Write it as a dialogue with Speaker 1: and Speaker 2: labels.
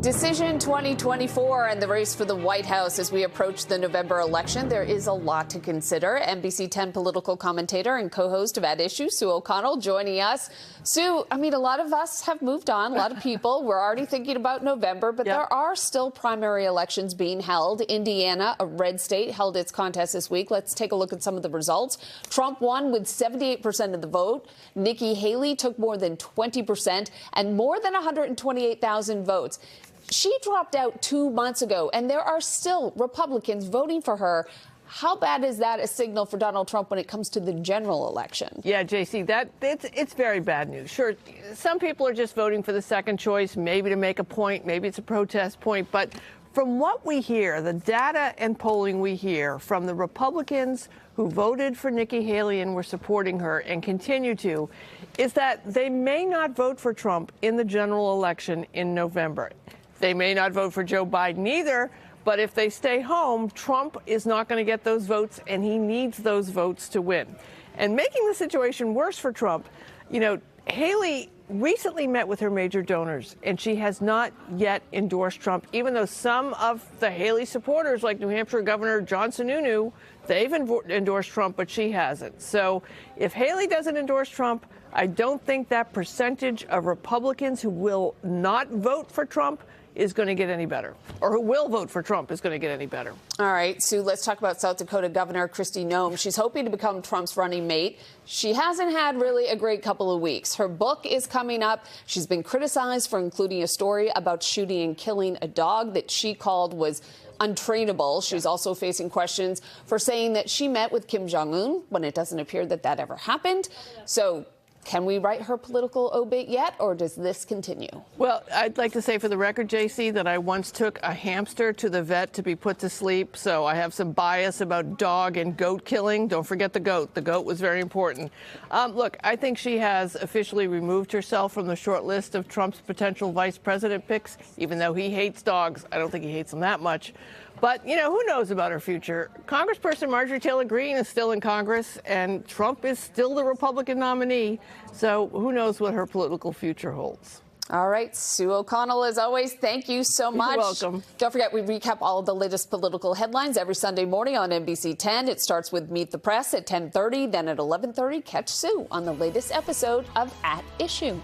Speaker 1: Decision 2024 and the race for the White House as we approach the November election. There is a lot to consider. NBC 10 political commentator and co-host of At Issue, Sue O'Connell, joining us. Sue, I mean, a lot of us have moved on. A lot of people, we're already thinking about November, but there are still primary elections being held. Indiana, a red state, held its contest this week. Let's take a look at some of the results. Trump won with 78% of the vote. Nikki Haley took more than 20% and more than 128,000 votes. She dropped out 2 months ago, and there are still Republicans voting for her. How bad is that a signal for Donald Trump when it comes to the general election?
Speaker 2: Yeah, JC, it's very bad news. Sure, some people are just voting for the second choice, maybe to make a point, maybe it's a protest point. But from what we hear, the data and polling we hear from the Republicans who voted for Nikki Haley and were supporting her and continue to, is that they may not vote for Trump in the general election in November. They may not vote for Joe Biden either, but if they stay home, Trump is not going to get those votes, and he needs those votes to win. And making the situation worse for Trump, you know, Haley recently met with her major donors, and she has not yet endorsed Trump, even though some of the Haley supporters, like New Hampshire Governor John Sununu, they've endorsed Trump, but she hasn't. So if Haley doesn't endorse Trump, I don't think that percentage of Republicans who will not vote for Trump is going to get any better, or who will vote for Trump is going to get any better.
Speaker 1: All right, Sue, let's talk about South Dakota Governor Kristi Noem. She's hoping to become Trump's running mate. She hasn't had really a great couple of weeks. Her book is coming up. She's been criticized for including a story about shooting and killing a dog that she called was untrainable. She's also facing questions for saying that she met with Kim Jong-un when it doesn't appear that that ever happened. So can we write her political obit yet, or does this continue?
Speaker 2: Well, I'd like to say for the record, JC, that I once took a hamster to the vet to be put to sleep, so I have some bias about dog and goat killing. Don't forget the goat. The goat was very important. Look, I think she has officially removed herself from the short list of Trump's potential vice president picks, even though he hates dogs. I don't think he hates them that much. But, you know, who knows about her future? Congressperson Marjorie Taylor Greene is still in Congress, and Trump is still the Republican nominee. So who knows what her political future holds?
Speaker 1: All right, Sue O'Connell, as always, thank you so much.
Speaker 2: You're welcome.
Speaker 1: Don't forget, we recap all of the latest political headlines every Sunday morning on NBC 10. It starts with Meet the Press at 10:30. Then at 11:30, catch Sue on the latest episode of At Issue.